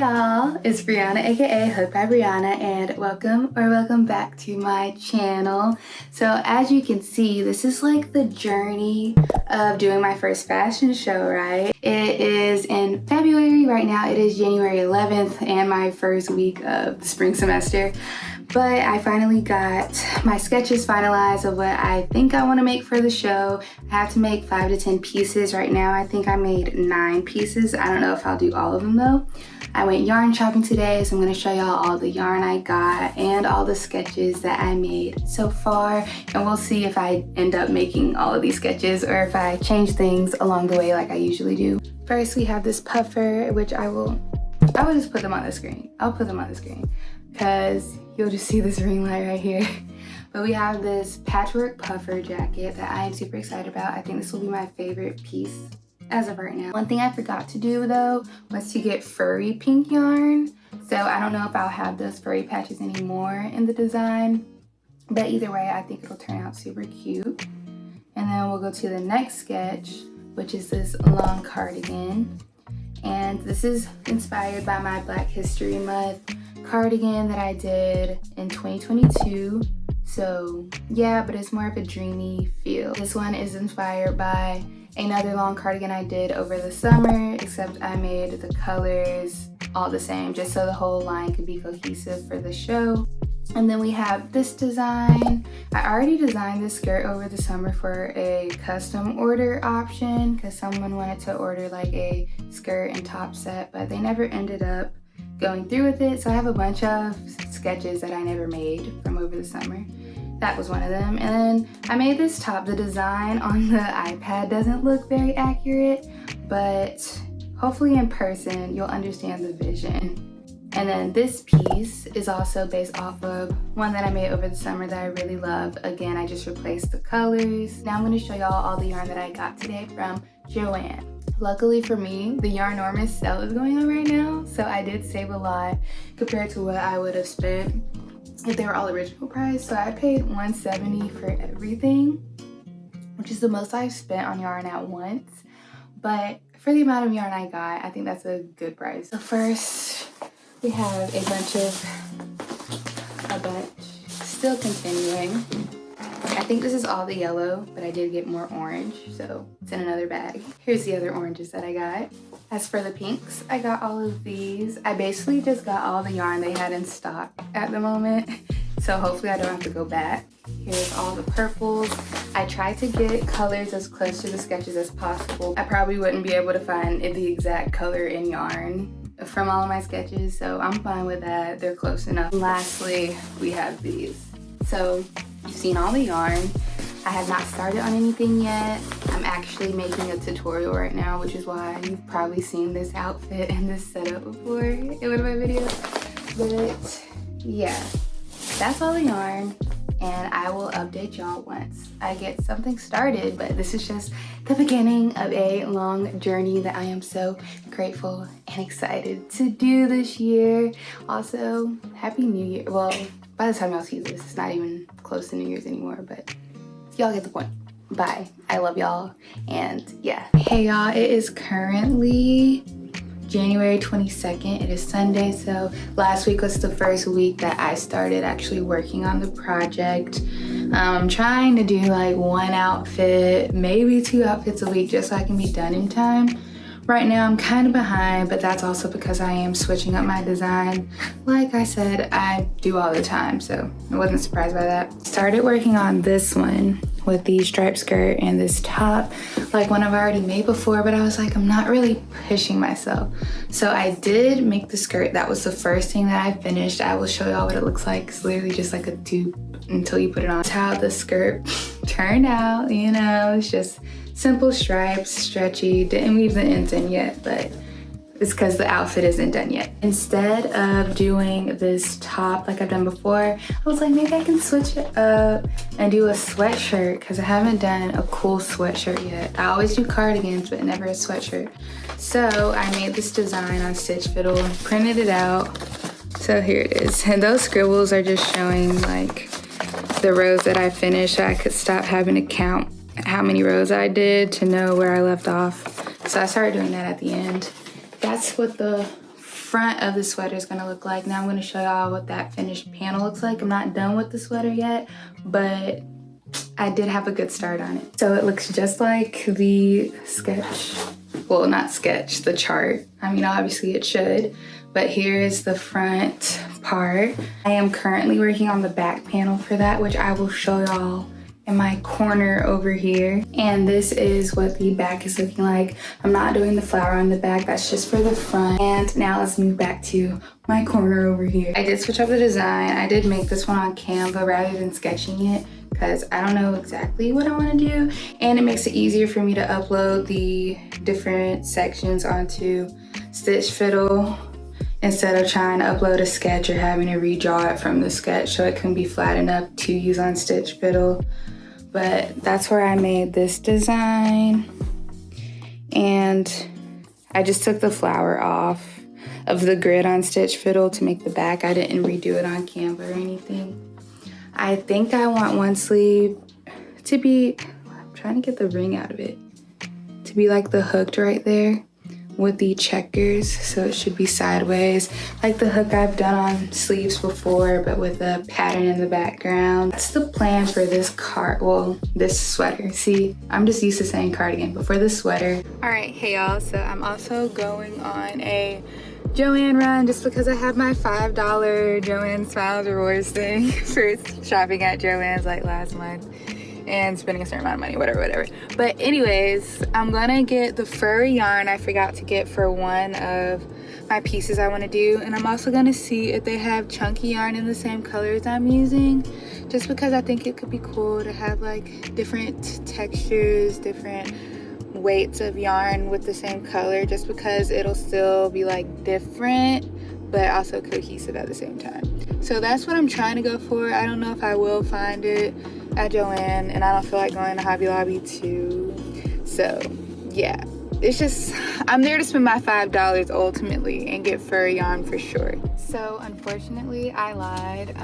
y'all, it's Brianna aka Hood by Brianna, and welcome back to my channel. So as you can see, this is like the journey of doing my first fashion show, right? It is in February. Right now it is January 11th and my first week of the spring semester. But I finally got my sketches finalized of what I think I want to make for the show. I have to make 5 to 10 pieces right now. I think I made 9 pieces. I don't know if I'll do all of them though. I went yarn shopping today, so I'm going to show y'all all the yarn I got and all the sketches that I made so far. And we'll see if I end up making all of these sketches or if I change things along the way like I usually do. First we have this puffer, which I will just put them on the screen. I'll put them on the screen because you'll just see this ring light right here. But we have this patchwork puffer jacket that I am super excited about. I think this will be my favorite piece as of right now. One thing I forgot to do though was to get furry pink yarn. So I don't know if I'll have those furry patches anymore in the design. But either way, I think it'll turn out super cute. And then we'll go to the next sketch, which is this long cardigan. And this is inspired by my Black History Month cardigan that I did in 2022. So yeah, but it's more of a dreamy feel. This one is inspired by another long cardigan I did over the summer, except I made the colors all the same just so the whole line could be cohesive for the show. And then we have this design. I already designed this skirt over the summer for a custom order option because someone wanted to order like a skirt and top set, but they never ended up going through with it. So I have a bunch of sketches that I never made from over the summer. That was one of them. And then I made this top. The design on the iPad doesn't look very accurate, but hopefully in person you'll understand the vision. And then this piece is also based off of one that I made over the summer that I really love. Again, I just replaced the colors. Now I'm going to show y'all all the yarn that I got today from Joann. Luckily for me, the Yarnormous sale is going on right now, so I did save a lot compared to what I would have spent if they were all original price. So I paid $170 for everything, which is the most I've spent on yarn at once. But for the amount of yarn I got, I think that's a good price. So first, we have a bunch, still continuing. I think this is all the yellow, but I did get more orange, so it's in another bag. Here's the other oranges that I got. As for the pinks, I got all of these. I basically just got all the yarn they had in stock at the moment, so hopefully I don't have to go back. Here's all the purples. I tried to get colors as close to the sketches as possible. I probably wouldn't be able to find the exact color in yarn from all of my sketches, so I'm fine with that. They're close enough. Lastly, we have these. So you've seen all the yarn. I have not started on anything yet. I'm actually making a tutorial right now, which is why you've probably seen this outfit and this setup before in one of my videos. But yeah, that's all the yarn, and I will update y'all once I get something started. But this is just the beginning of a long journey that I am so grateful and excited to do this year. Also, Happy New Year. Well, by the time y'all see this, it's not even close to New Year's anymore, but y'all get the point. Bye. I love y'all. And yeah. Hey y'all, it is currently January 22nd. It is Sunday, so last week was the first week that I started actually working on the project. I'm trying to do like 1 outfit, maybe 2 outfits a week just so I can be done in time. Right now I'm kind of behind, but that's also because I am switching up my design. Like I said, I do all the time, so I wasn't surprised by that. Started working on this one with the striped skirt and this top, like one I've already made before, but I was like, I'm not really pushing myself. So I did make the skirt. That was the first thing that I finished. I will show y'all what it looks like. It's literally just like a tube until you put it on. That's how the skirt turned out, you know, it's just simple stripes, stretchy, didn't weave the ends in yet, but it's because the outfit isn't done yet. Instead of doing this top like I've done before, I was like, maybe I can switch it up and do a sweatshirt because I haven't done a cool sweatshirt yet. I always do cardigans, but never a sweatshirt. So I made this design on Stitch Fiddle and printed it out. So here it is. And those scribbles are just showing like the rows that I finished so I could stop having to count how many rows I did to know where I left off. So I started doing that at the end. That's what the front of the sweater is going to look like. Now I'm going to show y'all what that finished panel looks like. I'm not done with the sweater yet, but I did have a good start on it. So it looks just like the sketch. Well, not sketch, the chart. I mean, obviously it should, but here is the front part. I am currently working on the back panel for that, which I will show y'all in my corner over here. And this is what the back is looking like. I'm not doing the flower on the back, that's just for the front. And now let's move back to my corner over here. I did switch up the design. I did make this one on Canva rather than sketching it, because I don't know exactly what I want to do, and it makes it easier for me to upload the different sections onto Stitch Fiddle instead of trying to upload a sketch or having to redraw it from the sketch so it can be flat enough to use on Stitch Fiddle. But that's where I made this design, and I just took the flower off of the grid on Stitch Fiddle to make the back. I didn't redo it on Canva or anything. I think I want one sleeve to be, I'm trying to get the ring out of it, to be like the hooked right there with the checkers, so it should be sideways, like the hook I've done on sleeves before, but with a pattern in the background. That's the plan for this this sweater. See, I'm just used to saying cardigan, but for this sweater. All right, hey y'all, so I'm also going on a Joann run just because I have my $5 Joann Smiles Rewards thing for shopping at Joann's like last month and spending a certain amount of money, whatever. But anyways, I'm gonna get the furry yarn I forgot to get for one of my pieces I want to do, and I'm also gonna see if they have chunky yarn in the same colors I'm using, just because I think it could be cool to have like different textures, different weights of yarn with the same color, just because it'll still be like different but also cohesive at the same time. So that's what I'm trying to go for. I don't know if I will find it at Joann, and I don't feel like going to Hobby Lobby too. So yeah, it's just, I'm there to spend my $5 ultimately and get furry yarn for sure. So unfortunately I lied.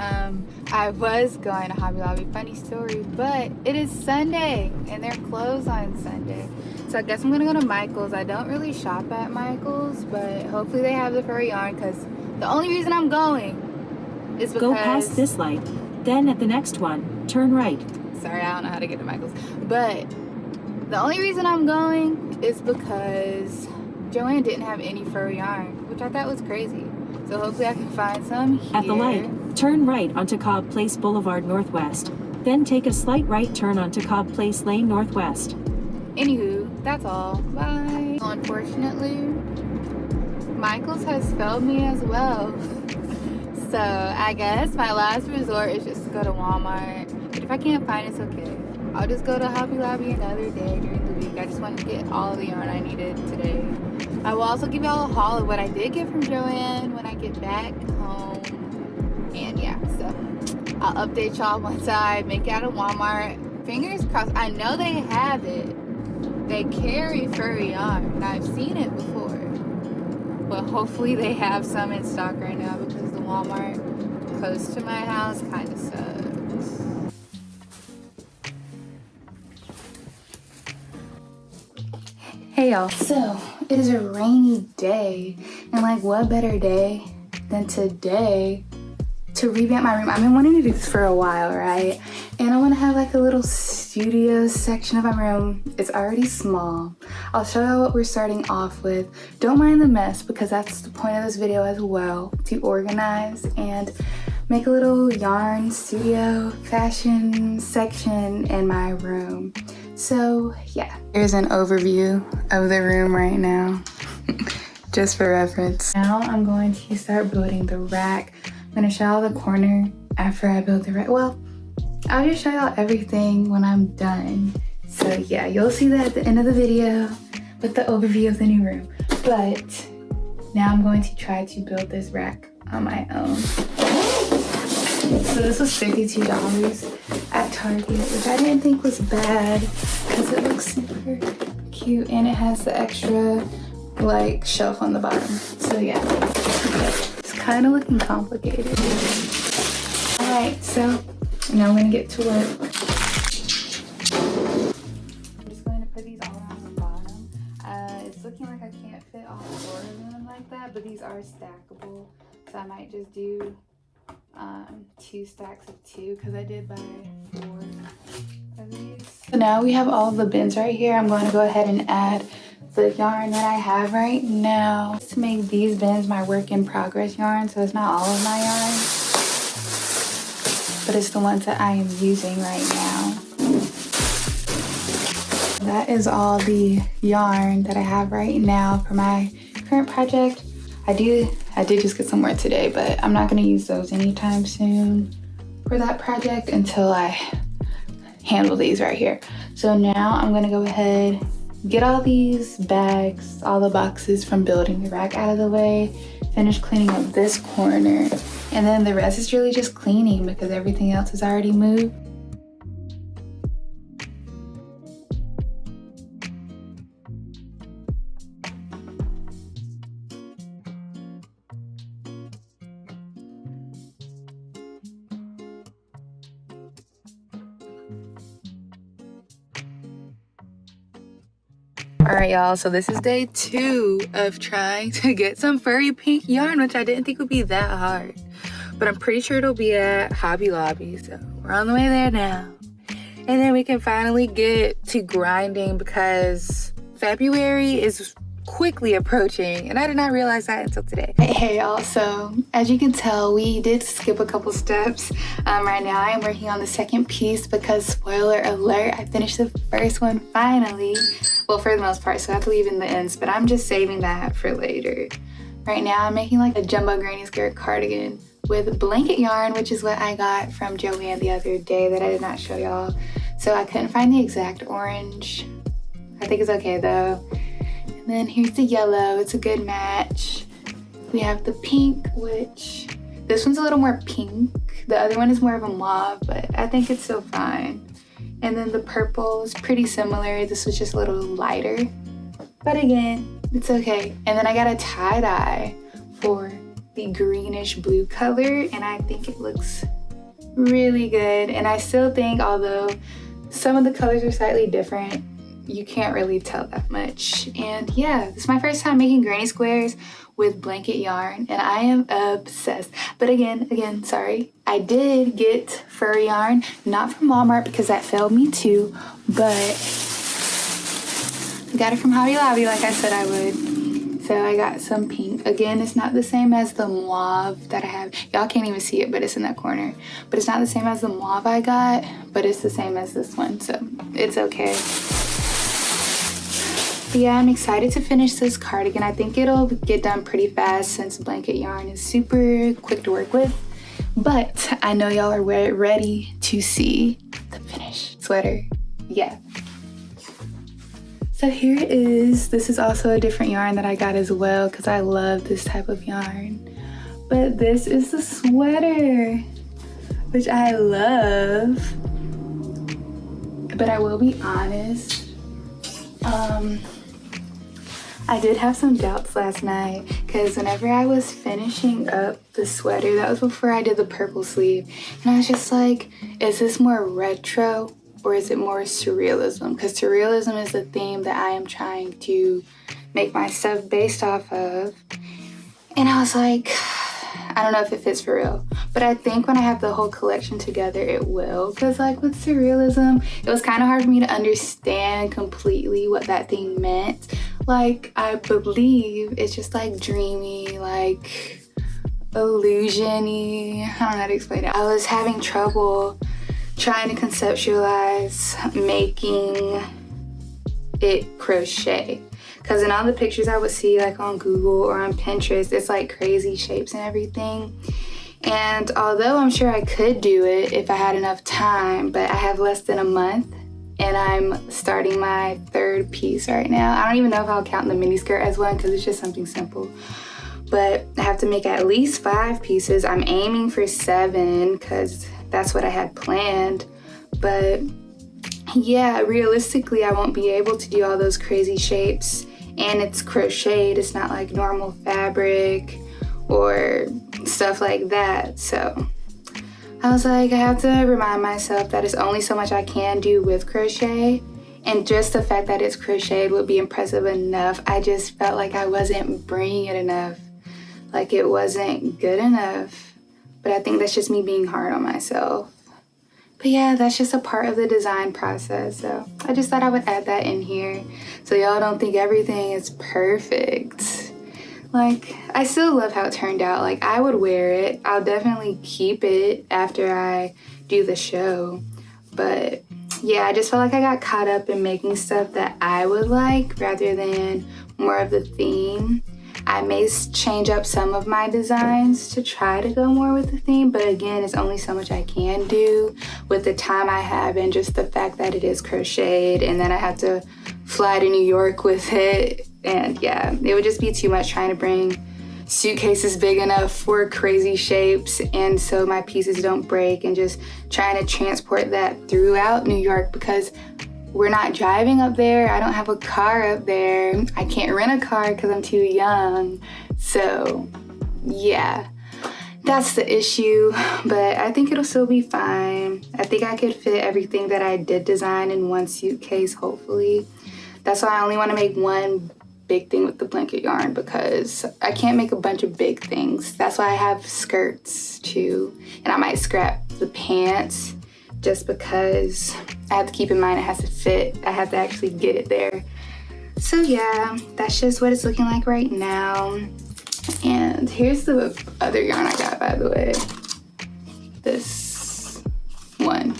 I was going to Hobby Lobby, funny story, but it is Sunday and they're closed on Sunday. So I guess I'm gonna go to Michael's. I don't really shop at Michael's, but hopefully they have the furry yarn, because the only reason I'm going is because... Go past this light, then at the next one, turn right. Sorry, I don't know how to get to Michael's. But the only reason I'm going is because Joann didn't have any furry yarn, which I thought was crazy. So hopefully I can find some here. At the light, turn right onto Cobb Place Boulevard Northwest. Then take a slight right turn onto Cobb Place Lane Northwest. Anywho, that's all. Bye. Unfortunately, Michael's has failed me as well. So I guess my last resort is just to go to Walmart. But if I can't find it, it's okay. I'll just go to Hobby Lobby another day during the week. I just want to get all the yarn I needed today. I will also give y'all a haul of what I did get from Joann when I get back home. And yeah, so I'll update y'all once I make it out of Walmart. Fingers crossed. I know they have it. They carry furry yarn. I've seen it before. But hopefully they have some in stock right now, because the Walmart close to my house kind of sucks. Hey y'all, so it is a rainy day, and like what better day than today to revamp my room. I've been wanting to do this for a while, right? And I want to have like a little studio section of my room. It's already small. I'll show you what we're starting off with. Don't mind the mess, because that's the point of this video as well, to organize and make a little yarn studio fashion section in my room. So yeah, here's an overview of the room right now, just for reference. Now I'm going to start building the rack. I'm gonna show y'all the corner after I build the rack. Well, I'll just show y'all everything when I'm done. So yeah, you'll see that at the end of the video with the overview of the new room. But now I'm going to try to build this rack on my own. So this was $52 at Target, which I didn't think was bad because it looks super cute and it has the extra like shelf on the bottom. So yeah, it's kind of looking complicated. All right, so now I'm gonna get to work. I'm just going to put these all around the bottom. It's looking like I can't fit all four of them like that, but these are stackable, so I might just do 2 stacks of 2 because I did buy 4 of these. So now we have all of the bins right here. I'm going to go ahead and add the yarn that I have right now to make these bins my work in progress yarn. So it's not all of my yarn, but it's the ones that I am using right now. That is all the yarn that I have right now for my current project. I did just get some more today, but I'm not going to use those anytime soon for that project until I handle these right here. So now I'm going to go ahead, get all these bags, all the boxes from building the rack out of the way, finish cleaning up this corner, and then the rest is really just cleaning because everything else is already moved. All right, y'all, so this is day 2 of trying to get some furry pink yarn, which I didn't think would be that hard, but I'm pretty sure it'll be at Hobby Lobby, so we're on the way there now. And then we can finally get to grinding because February is quickly approaching, and I did not realize that until today. Hey y'all, so as you can tell, we did skip a couple steps. Right now I am working on the second piece because, spoiler alert, I finished the first one finally. Well, for the most part, so I have to leave in the ends, but I'm just saving that for later. Right now I'm making like a jumbo granny skirt cardigan with blanket yarn, which is what I got from Joanne the other day that I did not show y'all. So I couldn't find the exact orange. I think it's okay though. And then here's the yellow, it's a good match. We have the pink, which this one's a little more pink. The other one is more of a mauve, but I think it's still fine. And then the purple is pretty similar. This was just a little lighter, but again, it's okay. And then I got a tie-dye for the greenish blue color, and I think it looks really good. And I still think, although some of the colors are slightly different, you can't really tell that much. And yeah, this is my first time making granny squares with blanket yarn, and I am obsessed. But again, sorry, I did get furry yarn, not from Walmart because that failed me too, but I got it from Hobby Lobby like I said I would. So I got some pink. Again, it's not the same as the mauve that I have. Y'all can't even see it, but it's in that corner. But it's not the same as the mauve I got, but it's the same as this one, so it's okay. But yeah, I'm excited to finish this cardigan. I think it'll get done pretty fast since blanket yarn is super quick to work with. But I know y'all are ready to see the finished sweater. Yeah. So here it is. This is also a different yarn that I got as well because I love this type of yarn. But this is the sweater, which I love. But I will be honest, I did have some doubts last night because whenever I was finishing up the sweater, that was before I did the purple sleeve, and I was just like, is this more retro or is it more surrealism? Because surrealism is the theme that I am trying to make my stuff based off of. And I was like, I don't know if it fits for real, but I think when I have the whole collection together, it will. Because like with surrealism, it was kind of hard for me to understand completely what that thing meant. Like, I believe it's just like dreamy, like illusion-y. I don't know how to explain it. I was having trouble trying to conceptualize making it crochet. Because in all the pictures I would see like on Google or on Pinterest, it's like crazy shapes and everything. And although I'm sure I could do it if I had enough time, but I have less than a month and I'm starting my 3rd piece right now. I don't even know if I'll count the mini skirt as one because it's just something simple. But I have to make at least 5 pieces. I'm aiming for 7 because that's what I had planned. But yeah, realistically, I won't be able to do all those crazy shapes. And it's crocheted, it's not like normal fabric or stuff like that. So I was like, I have to remind myself that it's only so much I can do with crochet. And just the fact that it's crocheted would be impressive enough. I just felt like I wasn't bringing it enough. Like it wasn't good enough. But I think that's just me being hard on myself. But yeah, that's just a part of the design process. So I just thought I would add that in here so y'all don't think everything is perfect. Like, I still love how it turned out. Like, I would wear it. I'll definitely keep it after I do the show. But yeah, I just felt like I got caught up in making stuff that I would like rather than more of the theme. I may change up some of my designs to try to go more with the theme, but again, it's only so much I can do with the time I have and just the fact that it is crocheted and then I have to fly to New York with it. And yeah, it would just be too much trying to bring suitcases big enough for crazy shapes and so my pieces don't break, and just trying to transport that throughout New York because we're not driving up there. I don't have a car up there. I can't rent a car because I'm too young. So yeah, that's the issue, but I think it'll still be fine. I think I could fit everything that I did design in one suitcase, hopefully. That's why I only want to make one big thing with the blanket yarn, because I can't make a bunch of big things. That's why I have skirts too, and I might scrap the pants just because I have to keep in mind it has to fit. I have to actually get it there. So yeah, that's just what it's looking like right now. And here's the other yarn I got, by the way. This one,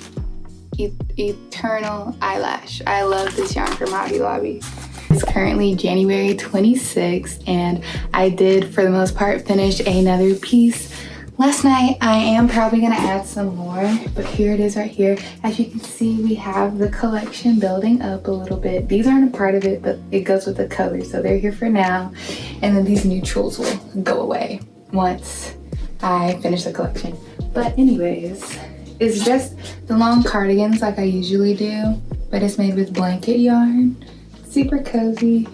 Eternal Eyelash. I love this yarn from Hobby Lobby. It's currently January 26th, and I did, for the most part, finish another piece last night. I am probably gonna add some more, but here it is right here. As you can see, we have the collection building up a little bit. These aren't a part of it, but it goes with the color, so they're here for now. And then these neutrals will go away once I finish the collection. But anyways, it's just the long cardigans like I usually do, but it's made with blanket yarn. Super cozy,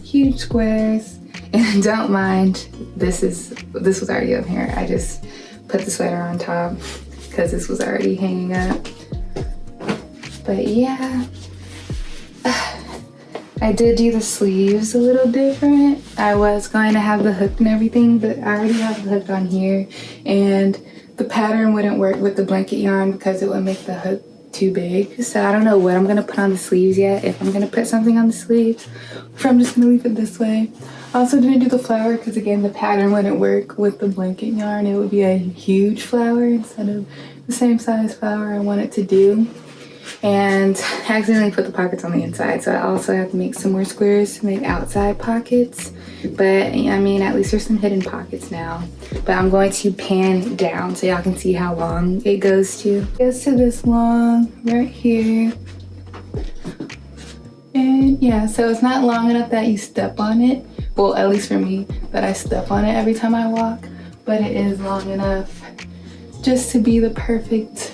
huge squares, and don't mind, this was already up here. I just put the sweater on top because this was already hanging up. But yeah, I did do the sleeves a little different. I was going to have the hook and everything, but I already have the hook on here, and the pattern wouldn't work with the blanket yarn because it would make the hook too big. So I don't know what I'm gonna put on the sleeves yet, if I'm gonna put something on the sleeves, or if I'm just gonna leave it this way. I also didn't do the flower because again, the pattern wouldn't work with the blanket yarn. It would be a huge flower instead of the same size flower I want it to do. And I accidentally put the pockets on the inside, so I also have to make some more squares to make outside pockets. But I mean, at least there's some hidden pockets now. But I'm going to pan it down so y'all can see how long it goes to. It goes to this long right here. And yeah, so it's not long enough that you step on it. Well, at least for me, that I step on it every time I walk. But it is long enough just to be the perfect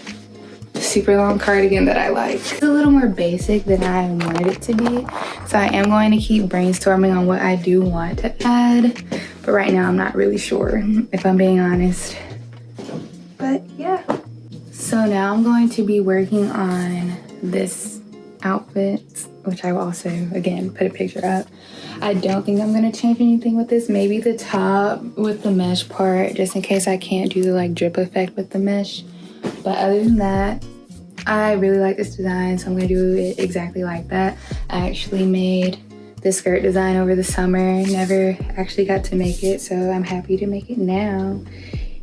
super long cardigan that I like. It's a little more basic than I wanted it to be, so I am going to keep brainstorming on what I do want to add, but right now I'm not really sure, if I'm being honest. But yeah, so now I'm going to be working on this outfit, which I will also again put a picture up. I don't think I'm gonna change anything with this. Maybe the top with the mesh part, just in case I can't do the like drip effect with the mesh. But other than that, I really like this design, so I'm gonna do it exactly like that. I actually made this skirt design over the summer. Never actually got to make it, so I'm happy to make it now.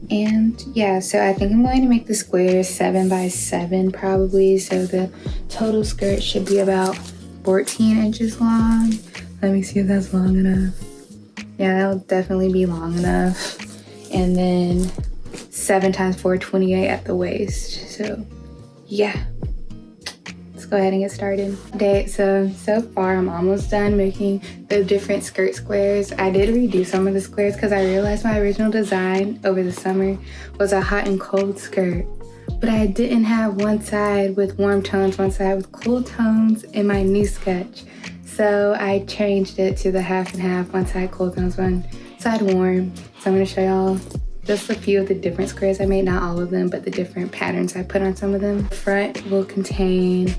And yeah, so I think I'm going to make the squares 7 by 7 probably, so the total skirt should be about 14 inches long. Let me see if that's long enough. Yeah, that'll definitely be long enough. And then 7 times 4, 28 at the waist. So yeah, let's go ahead and get started. Okay, so far I'm almost done making the different skirt squares. I did redo some of the squares because I realized my original design over the summer was a hot and cold skirt, but I didn't have one side with warm tones, one side with cool tones in my new sketch. So I changed it to the half and half, one side cold tones, one side warm. So I'm gonna show y'all just a few of the different squares I made, not all of them, but the different patterns I put on some of them. The front will contain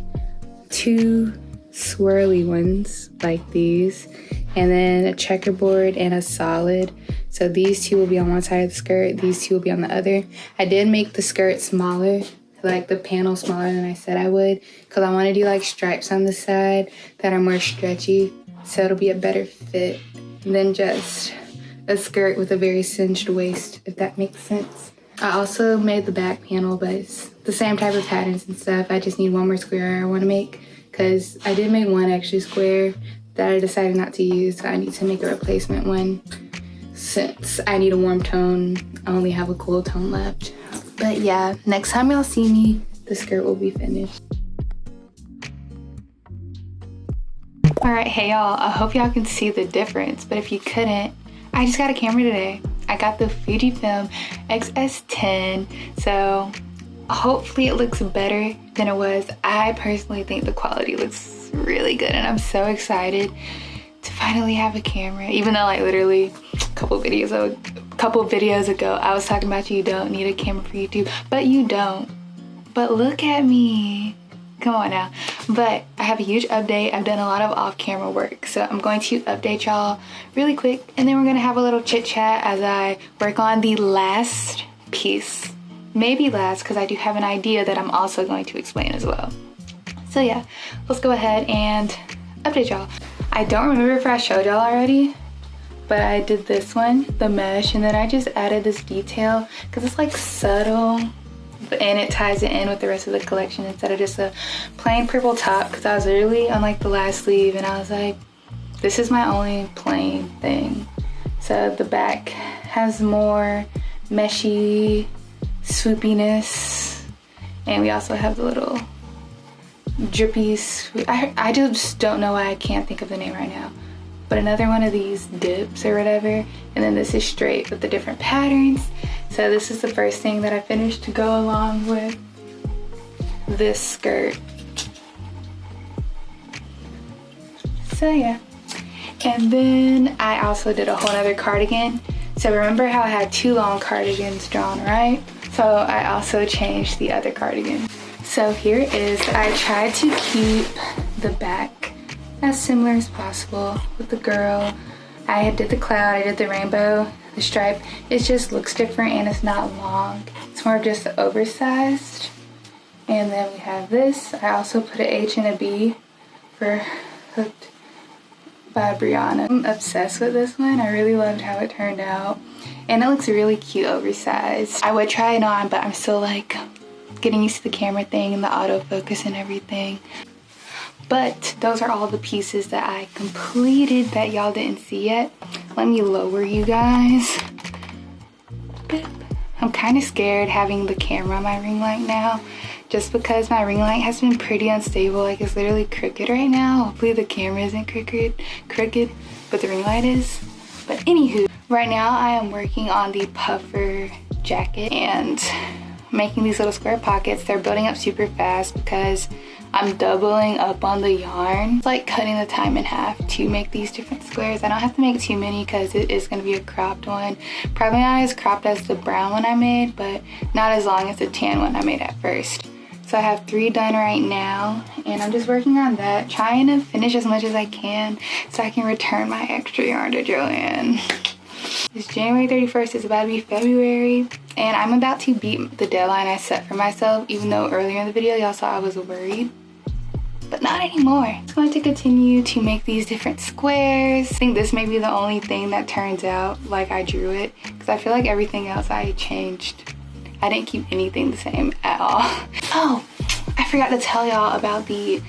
2 swirly ones like these, and then a checkerboard and a solid. So these two will be on one side of the skirt, these two will be on the other. I did make the skirt smaller, like the panel smaller than I said I would, because I want to do like stripes on the side that are more stretchy, so it'll be a better fit than just a skirt with a very cinched waist, if that makes sense. I also made the back panel, but it's the same type of patterns and stuff. I just need one more square I want to make, because I did make one extra square that I decided not to use, so I need to make a replacement one. Since I need a warm tone, I only have a cool tone left. But yeah, next time y'all see me, the skirt will be finished. All right, hey y'all, I hope y'all can see the difference, but if you couldn't, I just got a camera today. I got the Fujifilm XS10, so hopefully it looks better than it was. I personally think the quality looks really good, and I'm so excited to finally have a camera, even though like literally a couple videos ago I was talking about you don't need a camera for YouTube, but you don't. But look at me, come on now. But I have a huge update. I've done a lot of off-camera work, so I'm going to update y'all really quick, and then we're gonna have a little chit chat as I work on the last piece. Maybe last, because I do have an idea that I'm also going to explain as well. So yeah, let's go ahead and update y'all. I don't remember if I showed y'all already, but I did this one, the mesh, and then I just added this detail because it's like subtle, and it ties it in with the rest of the collection instead of just a plain purple top, because I was literally on like the last sleeve and I was like, this is my only plain thing. So the back has more meshy swoopiness, and we also have the little drippy swoop. I just don't know why I can't think of the name right now, but another one of these dips or whatever, and then this is straight with the different patterns. So this is the first thing that I finished to go along with this skirt. So yeah, and then I also did a whole other cardigan. So remember how I had two long cardigans drawn, right? So I also changed the other cardigan. So here it is. I tried to keep the back as similar as possible with the girl. I did the cloud, I did the rainbow, the stripe. It just looks different and it's not long. It's more just oversized. And then we have this. I also put an H and a B for Hooked by Brianna. I'm obsessed with this one. I really loved how it turned out. And it looks really cute oversized. I would try it on, but I'm still like getting used to the camera thing and the autofocus and everything. But those are all the pieces that I completed that y'all didn't see yet. Let me lower you guys. I'm kind of scared having the camera on my ring light now, just because my ring light has been pretty unstable. Like, it's literally crooked right now. Hopefully the camera isn't crooked, but the ring light is. But anywho, right now I am working on the puffer jacket and making these little square pockets. They're building up super fast because I'm doubling up on the yarn. It's like cutting the time in half to make these different squares. I don't have to make too many because it is going to be a cropped one. Probably not as cropped as the brown one I made, but not as long as the tan one I made at first. So I have 3 done right now, and I'm just working on that, trying to finish as much as I can so I can return my extra yarn to Joanne. It's January 31st, it's about to be February, and I'm about to beat the deadline I set for myself, even though earlier in the video y'all saw I was worried. But not anymore. I'm going to continue to make these different squares. I think this may be the only thing that turns out like I drew it, because I feel like everything else I changed. I didn't keep anything the same at all. Oh, I forgot to tell y'all about the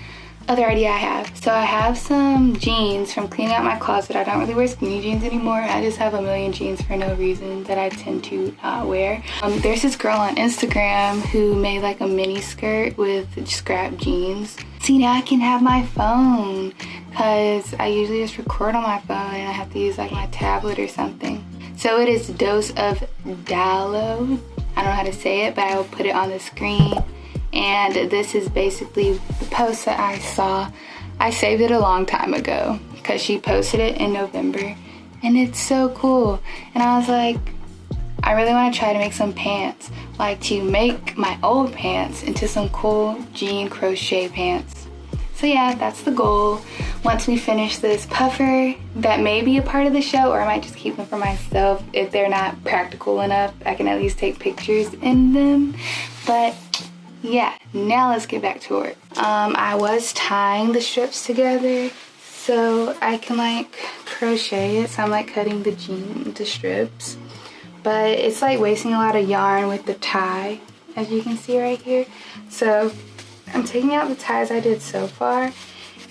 other idea I have. So I have some jeans from cleaning out my closet. I don't really wear skinny jeans anymore. I just have a million jeans for no reason that I tend to not wear. There's this girl on Instagram who made like a mini skirt with scrap jeans. See, now I can have my phone, because I usually just record on my phone and I have to use like my tablet or something. So it is Dose of Dallo. I don't know how to say it, but I will put it on the screen. And this is basically the post that I saw. I saved it a long time ago because she posted it in November, and it's so cool. And I was like, I really want to try to make some pants, like to make my old pants into some cool jean crochet pants. So yeah, that's the goal. Once we finish this puffer, that may be a part of the show, or I might just keep them for myself. If they're not practical enough, I can at least take pictures in them. But yeah, now let's get back to it. I was tying the strips together so I can like crochet it. So I'm like cutting the jean into strips, but it's like wasting a lot of yarn with the tie, as you can see right here. So I'm taking out the ties I did so far,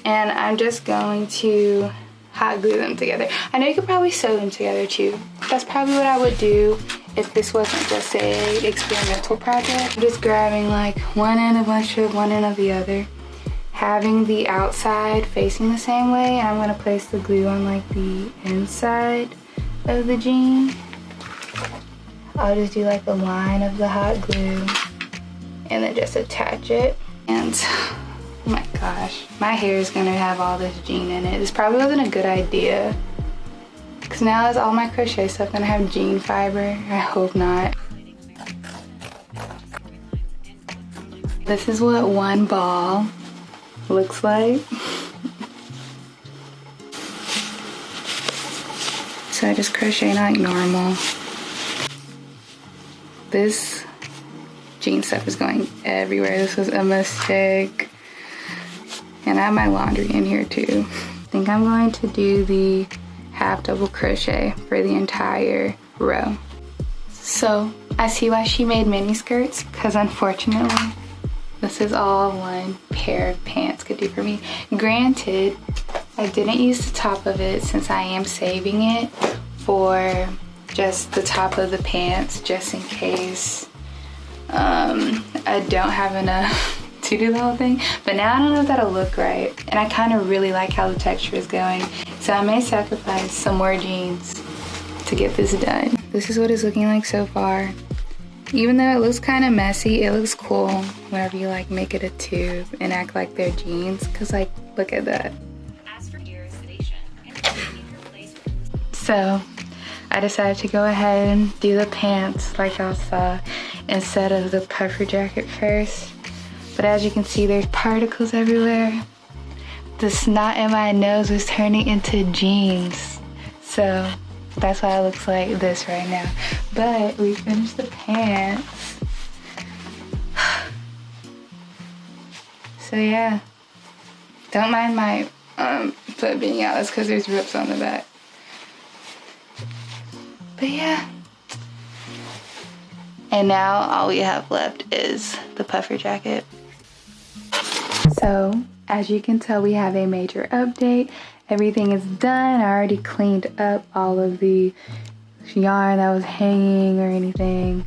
and I'm just going to hot glue them together. I know you could probably sew them together too. That's probably what I would do if this wasn't just a experimental project. I'm just grabbing like one end of one strip, one end of the other, having the outside facing the same way, and I'm gonna place the glue on like the inside of the jean. I'll just do like the line of the hot glue and then just attach it. And oh my gosh, my hair is gonna have all this jean in it. This probably wasn't a good idea, because now is all my crochet stuff gonna have jean fiber? I hope not. This is what one ball looks like. So I just crochet like normal. This jean stuff is going everywhere. This was a mistake. And I have my laundry in here too. I think I'm going to do the half double crochet for the entire row. So I see why she made mini skirts, because unfortunately this is all one pair of pants could do for me. Granted, I didn't use the top of it since I am saving it for just the top of the pants, just in case I don't have enough to do the whole thing. But now I don't know if that'll look right, and I kind of really like how the texture is going, so I may sacrifice some more jeans to get this done. This is what it's looking like so far. Even though it looks kind of messy, it looks cool whenever you like make it a tube and act like they're jeans, because like look at that. So I decided to go ahead and do the pants like y'all saw instead of the puffer jacket first. But as you can see, there's particles everywhere. The snot in my nose was turning into jeans. So that's why it looks like this right now. But we finished the pants. So yeah. Don't mind my foot being out. That's because there's rips on the back. But yeah. And now all we have left is the puffer jacket. So as you can tell, we have a major update. Everything is done. I already cleaned up all of the yarn that was hanging or anything.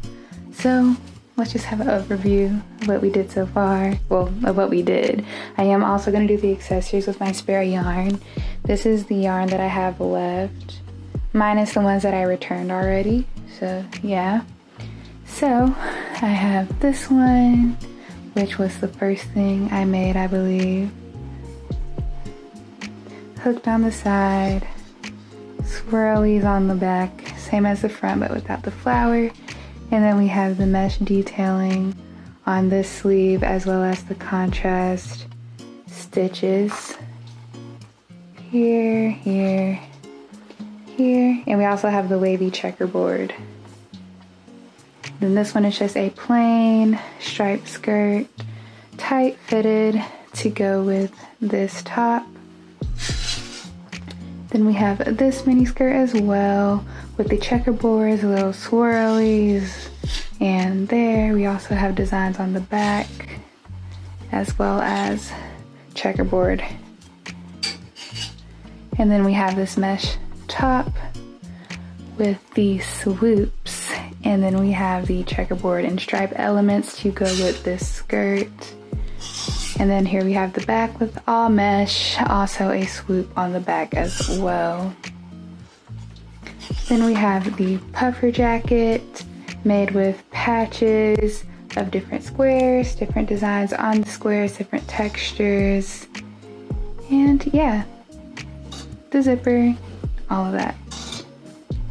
So let's just have an overview of what we did so far. Well, of what we did. I am also going to do the accessories with my spare yarn. This is the yarn that I have left, minus the ones that I returned already. So yeah. So I have this one, which was the first thing I made, I believe. Hooked on the side, swirlies on the back, same as the front but without the flower. And then we have the mesh detailing on this sleeve, as well as the contrast stitches here, here, here. And we also have the wavy checkerboard. Then this one is just a plain striped skirt, tight fitted to go with this top. Then we have this mini skirt as well with the checkerboards, little swirlies, and there we also have designs on the back as well as checkerboard. And then we have this mesh top with the swoops, and then we have the checkerboard and stripe elements to go with this skirt. And then here we have the back with all mesh, also a swoop on the back as well. Then we have the puffer jacket made with patches of different squares, different designs on the squares, different textures, and yeah, the zipper, all of that.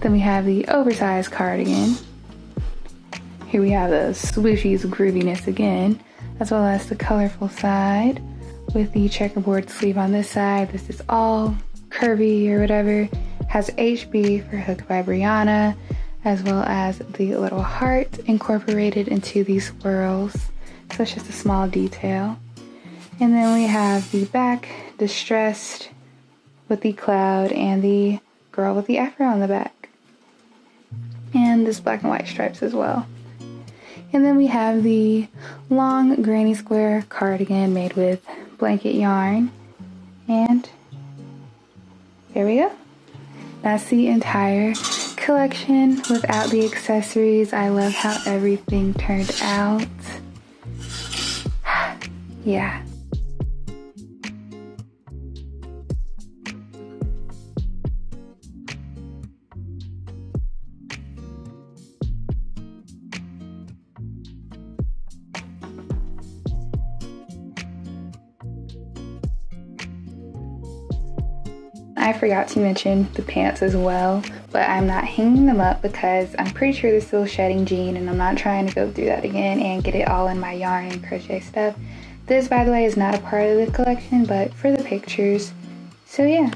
Then we have the oversized cardigan. Here we have the swooshies grooviness again, as well as the colorful side with the checkerboard sleeve on this side. This is all curvy or whatever. Has HB for Hook by Brianna, as well as the little heart incorporated into these swirls. So it's just a small detail. And then we have the back distressed with the cloud and the girl with the afro on the back. And this black and white stripes as well. And then we have the long granny square cardigan made with blanket yarn. And there we go. That's the entire collection without the accessories. I love how everything turned out. Yeah. I forgot to mention the pants as well, but I'm not hanging them up because I'm pretty sure they're still shedding jean and I'm not trying to go through that again and get it all in my yarn and crochet stuff. This, by the way, is not a part of the collection, but for the pictures. So yeah,